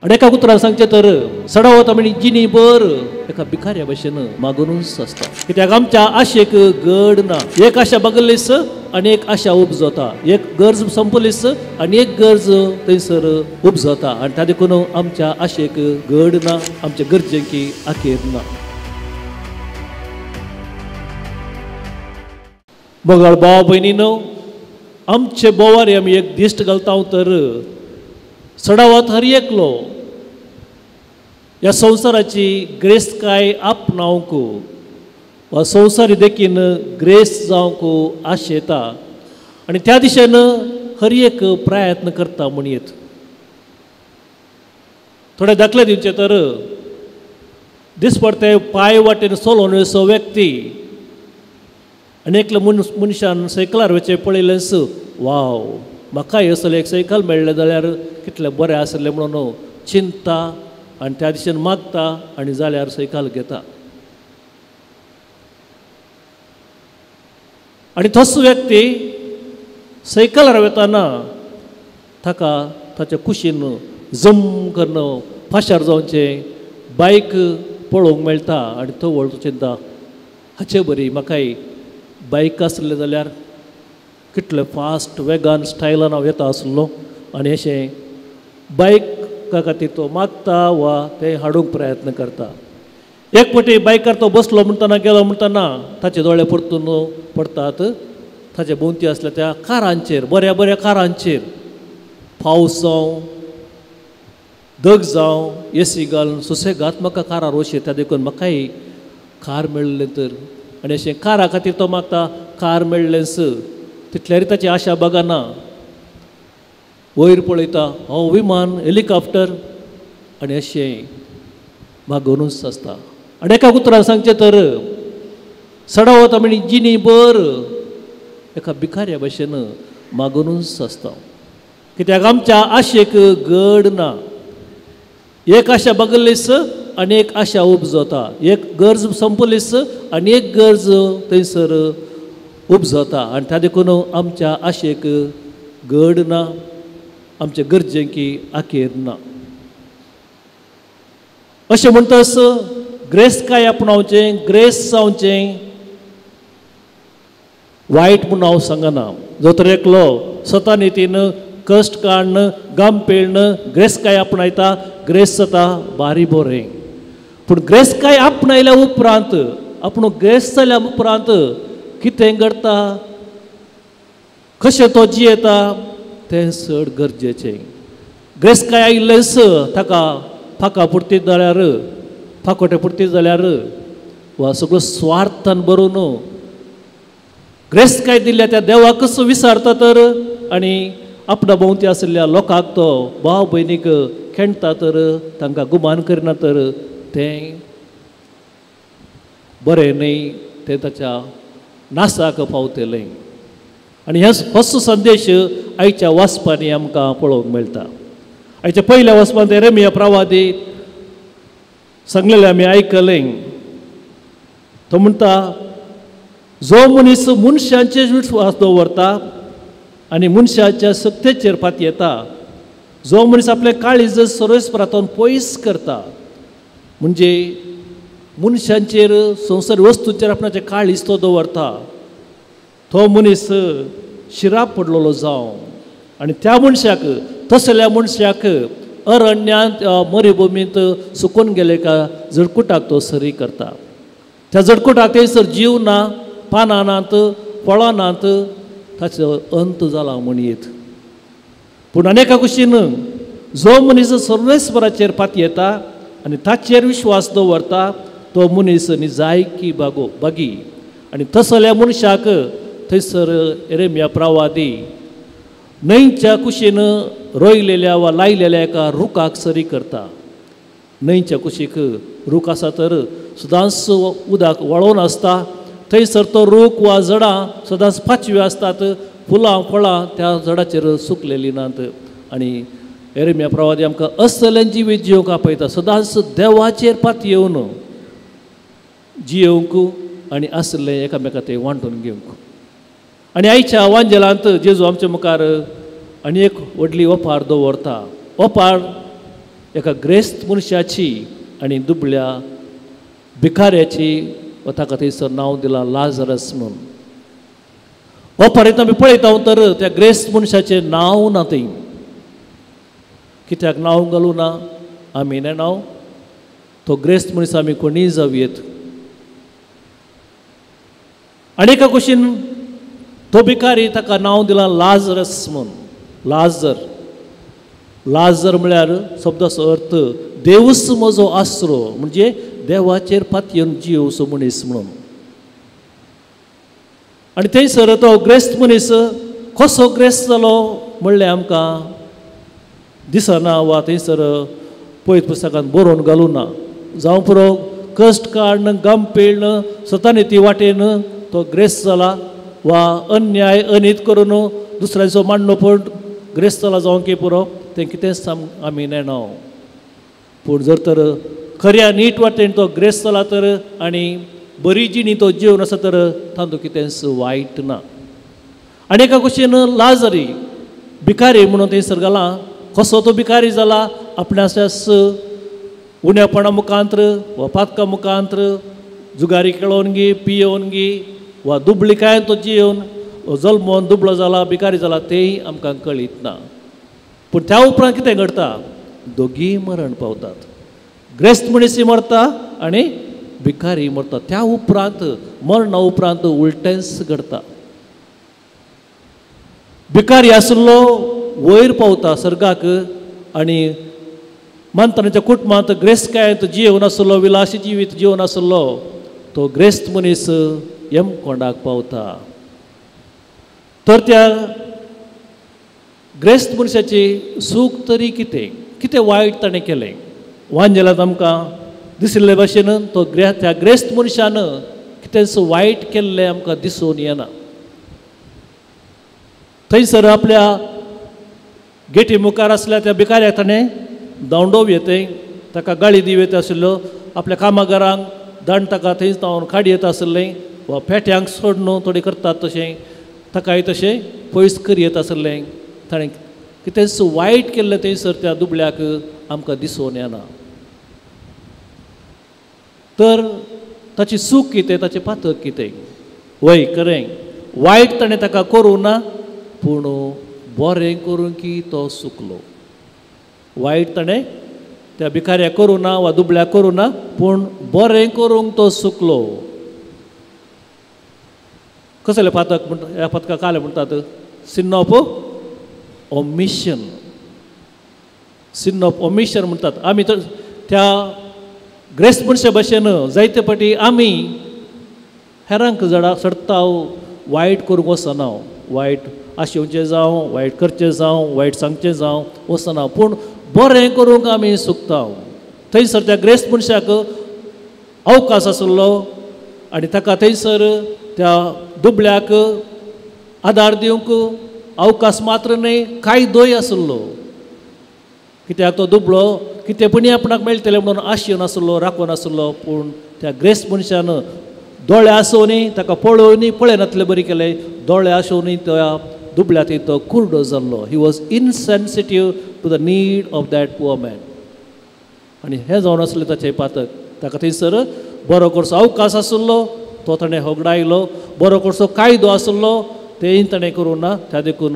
आणि एका उतरान सांगचे तर सडा वता म्हणजे जिनी बर एका भिकाऱ्या भाशेन मागूनच आसता. कित्याक आमच्या आशेक गड ना. एक आशा बगलीस आणि एक आशा उपजता. एक गरज संपलीस आणि एक गरज थंयसर उपजता. आणि त्या देखून आमच्या आशेक गड ना. आमच्या गरजेकी आखेर ना. बघाळ भाव भयणीनो, आमचे बोवारी आमी एक दिश्ट घालता तर सडावत हर एकलो ह्या संवसाराची ग्रेस काय आपणावंक वा संवसारी देखीन ग्रेस जावंक आशेता आणि त्या दिशेन हर एक प्रयत्न करता म्हणयेत. थोडे दाखले दिवचे तर दिसपडते पांय वाटेन चलोन असो व्यक्ती आनी एकलो मनशान सायकलार वचे पळयलेंस वाव म्हाकाय असले एक सायकल मेळ्ळें जाल्यार कितलें बरें आसलें म्हणून चिंतता आनी त्या दिशेन मागता आनी जाल्यार सायकल घेता. आनी तोच व्यक्ती सायकलार वताना ताका ताच्या कुशीन जम करून फाशार जावचें बायक पळोवंक मेळटा आनी तो वळून चिंतता हाचे बरी म्हाकाय बायक आसलें जाल्यार कितले फास्ट वेगान स्टायलान हांव येता आसलो आनी अशें बायका खातीर तो मागता वा ते हाडूंक प्रयत्न करता. एक फावटी बायकार तो बसलो म्हणटना गेलो म्हणटना ताचे दोळे परतून पडटात ताचे भोंवती आसल्या त्या कारांचेर बऱ्या बऱ्या कारांचेर पावस जावं दग जावं एसी घालून सुसेगाद म्हाका कारार वचय त्या देखून म्हाकाय कार मेळ्ळें तर आनी अशें कारा खातीर तो मागता कार मेळ्ळेंस तितल्यारी ताची आशा बगाना. वयर पळयता हो विमान हेलिकॉप्टर आनी अशें मागूनच आसता. आनी एका उतरान सांगचें तर सडा वता म्हणजे जिनी बर एका भिकाऱ्या भाशेन मागूनच आसता. कित्याक आमच्या आशेक गड ना. एक आशा बगलीस आनी एक आशा उपजता. एक गरज संपलीस आनी एक गरज थंयसर उपजता. आनी त्या देखून आमच्या आशेक गड ना. आमच्या गरजेकी आखेर ना. अशें म्हणटस ग्रेस काय आपणावचें ग्रेस जावचें वायट म्हूण हांव सांगना. जो तर एकलो स्वता नितीन कश्ट काडन गाम पेळन ग्रेस काय आपणायता ग्रेस जाता बारी बरें. पूण ग्रेस काय आपणायल्या उपरांत आपूण ग्रेस जाल्या उपरांत कितें घडटा कशें तो जियेता तें चड गरजेचें. ग्रेस काय आयिल्लेंस ताका फाका पुरती जाल्यार फाकोटे पुरती जाल्यार वा सगळो स्वार्थान भरून ग्रेस काय दिल्ल्या त्या देवाकच विसारता तर आनी आपणा भोंवती आशिल्ल्या लोकांक तो भाव भयणीक खेणटा तर तांकां गुमान करिना तर तें बरें न्ही. तें ताच्या नासाक पावतलें. आनी होच संदेश आयच्या वाचपांनी आमकां पळोवंक मेळटा. आयच्या पयल्या वाचपांत येरेमिया प्रवादी सांगलेलें आमी आयकलें. तो म्हणटा जो मनीस मनशांचेर विश्वास दवरता आनी मनशाच्या सत्तेचेर पातयेता जो मनीस आपलें काळीज सर्वेस्परांतून पयस करता म्हणजे मनशांचेर संवसारी वस्तूंचेर आपणाचें काळीज तो दवरता तो मनीस शिराप पडलेलो जावं आनी त्या मनशाक तसल्या मनशाक अरण्यात मरुभुमींत सुकून गेले का जडकुटाक तो सरी करता. त्या जडकुटाक थंयसर जीव ना पानां नात फळां नात ताचो अंत जाला म्हणयेत. पूण अनेका कुशीन जो मनीस सर्वेस्पराचेर पातयेता आनी ताचेर विश्वास दवरता तो मनीस निजायकी बागी आनी तसल्या मनशाक थंयसर येरेमिया प्रवादी न्हंयच्या कुशीन रोयलेल्या वा लायलेल्या एका रुखाक सरी करता. न्हंयच्या कुशीक रूख आसा तर सदांच उदक वळोवन आसता. थंयसर तो रूख वा झाडां सदांच पाचवी आसतात. फुलां फळां त्या झाडाचेर सुकलेलीं नात. आनी येरेमिया प्रवादी आमकां असलें जिवीत जियोवंक आपयता. सदांच देवाचेर पातयेवन जियोवंक आनी आसलें एकामेका ते वांटून घेवंक. आनी आयच्या वांजेलांत जेजू आमच्या मुखार आनी एक व्हडली ओपार दवरता. ओपार एका ग्रेस्त मनशाची आनी दुबळ्या भिकाऱ्याची वा ताका थंयसर नांव दिलां लाजरस म्हणून. हो पर्यंत आमी पळयता तर त्या ग्रेस्त मनशाचें नांव ना थंय. कित्याक नांव घालूं ना आमी नांव तो ग्रेस्त मनीस आमी कोणीय जावयेत. आनी एका कुशीन तो भिकारी ताका नांव दिलां लाजरस म्हणून. लाजर म्हळ्यार शब्दाचो अर्थ देवूच म्हजो आसरो, म्हणजे देवाचेर पातयेवन जिवचो मनीस म्हणून. आनी थंयसर तो ग्रेस्त मनीस कसो ग्रेस्त जालो म्हणलें आमकां दिसना वा थंयसर पळयत पुस्तकांत बरोवन घालूं ना. जावं पुरो कश्ट काडन गम पेळन स्वतानी वाटेन तो ग्रेस्त जाला वा अन्याय अनित करून दुसऱ्यांचो मांडणो पड ग्रेस्त जाला जावं की पुरो तें कितेंच आमी नेना. पूण जर तर खऱ्या नीट वाटेन तो ग्रेस्त जाला तर आनी बरी जिणी तो जीवन आसा तर तातूंत कितेंच वायट ना. आनी एका कुशीन लाजरी भिकारी म्हणून थंयसर घालां. कसो तो भिकारी जाला आपणाच्याच उण्यापणा मुखांतर वा पातका मुखांतर जुगारी खेळोन गी पियोन गी वा दुबळीकाय तो जिवन जल्मोन दुबळो जाला भिकारी जाला तेंय आमकां कळीत ना. पूण त्या उपरांत कितें घडटा? दोगी मरण पावतात. ग्रेस्त मनीसय मरता आनी भिकारी मरता. त्या उपरांत मरणा उपरांत उलटेंच घडता. भिकारी आसलो वयर पावता सर्गाक आनी मानतनाच्या कुटुंबांत ग्रेस्तकायेंत जिवन आसलो विलासी जिवीत जिवन आसलो तो ग्रेस्त मनीस यमकोंडाक पावता. तर त्या ग्रेस्त मनशाची सूख तरी कितें वायट ताणें केलें वांजेलात आमकां दिसले भाशेन तो त्या ग्रेस्त मनशान कितेंच वायट केल्लें आमकां दिसून येना. थंयसर आपल्या गेटी मुखार आसल्या त्या भिकाऱ्याक ताणें दांडोव येते ताका गाळी दिव येता आशिल्लो. आपल्या कामागारांक दंड ताका थंयच तावन खाडी येता आसलें वा पेट्यांक सोडून थोडी करतात तशें ताकाय तशें पयस करी येता आसलें. ताणें कितेंच वायट केल्लें थंयसर त्या दुबळ्याक आमकां दिसून येना. तर ताची सूख कितें ताचें पातक कितें? वय खरें वायट ताणें ताका करूं ना पूण बरें करूं की तो सुकलो. वायट ताणें त्या भिकाऱ्याक करूं ना वा दुबळ्याक करूं ना पूण बरें करूंक तो सुकलो. कसले पातक म्हणटा ह्या पथका काले म्हणटात cin of omission. Cin of omission म्हणटात. आमी तर त्या ग्रेस्त मनशा भाशेन जायते फाटी आमी हेरांक जडा सडटा वायट करूंक वचना. वायट आशेवचें जावं वायट करचें जावं वायट सांगचें जावं वचना पूण बरें करूंक आमी सुकता. थंयसर त्या ग्रेस्त मनशाक अवकाश आसलो आनी ताका थंयसर त्या दुबळ्याक आदार दिवंक अवकाश मात्र न्हय कायदोय आसलो. कित्याक तो दुबळो कितेंपणी आपणाक मेळटलें म्हणून आशेन आसलो राखून आसलो. पूण त्या ग्रेस्त मनशान दोळे आसोवनी ताका पळोवनी पळयनातलें बरी केलें. दोळे आसोवनी त्या दुबळ्या थंय तो कुर्डो जाल्लो. He was insensitive to the need of that poor man. आनी हें जावन आसलें ताचें पातक. ताका थंयसर बरो करचो अवकाश आसलो तो ताणें होगडायलो. बरो करचो कायदो आसलो तेंय ताणें करूं ना. त्या देखून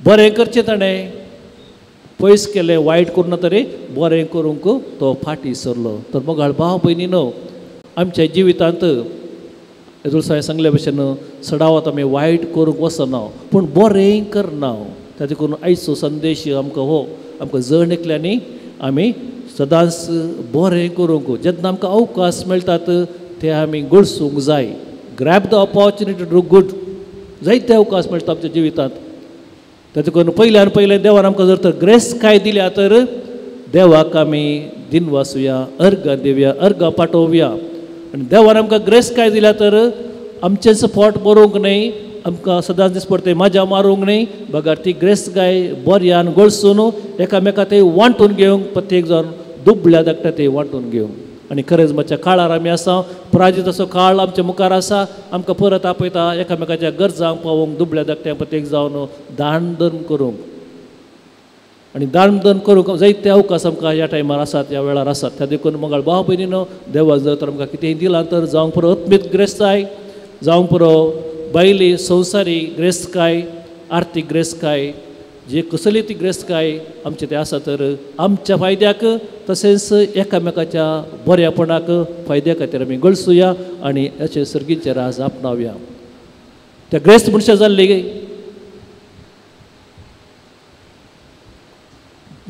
बरें करचें ताणें पयस केलें वायट करूं ना तरी बरें करूंक तो फाटी सरलो. तर मोगाळ भाव भयणीनो आमच्या जिवितांत येदुळसाणें सांगले भशेन सडावत आमी वायट करूंक वचना पूण बरें करना. त्या देखून आयचो संदेश आमकां हो आमकां जण एकल्यांनी आमी सदांच बरें करूंक जेन्ना आमकां अवकाश मेळटात ते आमी गळसूंक जाय. Grab the opportunity to do good. जायते अवकाश मेळटा आमच्या जिवितांत. त्या देखून पयल्यान पयलें देवान आमकां जर तर ग्रेस्तकाय दिल्या तर देवाक आमी दिनवासुया अर्गां दिवया अर्गां पाठोवया. आनी देवान आमकां ग्रेस्तकाय दिल्या तर आमचेंच पोट भरूंक न्हय आमकां सदांच दीस पडटे मजा मारूंक न्हय बगार ती ग्रेस्तकाय बऱ्यान गळसून एकामेका थंय वांटून घेवंक प्रत्येक जाण दुबळ्या धाकट्या थंय वांटून घेवंक. आनी खरेंच मातशा काळार आमी आसा पराजीत असो काळ आमच्या मुखार आसा. आमकां परत आपयता एकामेकाच्या गरजांक पावोवंक दुबळ्या धाकट्यांक प्रत्येक जावन दान धर्म करूंक. आणि दान करूंक जायते अवकाश आमकां ह्या टायमार आसात, ह्या वेळार आसात. त्या देखून मंगळ भाव भयणीनो, देवाक जर तर आमकां कितेंय दिलां तर जावं पुरो आत्मीक ग्रेस्ताय, जावं पुरो बायली संवसारी ग्रेस्तकाय, आर्थीक ग्रेस्तकाय, जे कसली ती ग्रेस्तकाय आमचे ते आसा तर आमच्या फायद्याक तशेंच एकामेकाच्या बऱ्यापणाक फायद्या खातीर आमी गळसुया आनी अशें सर्गीचे राज आपणावया. त्या ग्रेस्त मनशां जाल्ली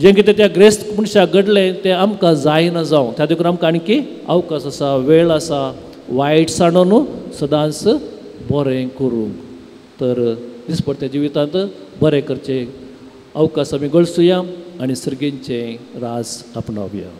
जें कितें त्या ग्रेस्त मनशाक घडलें तें आमकां जायना जावं. त्या देखून आमकां आनीक अवकाश आसा, वेळ आसा, वायट सांडून सदांच बरें करूंक. तर दिसपट्ट्या जिवितांत बरें करचें अवकाश आमी गळसुया आनी सर्गींचें राज आपणावया.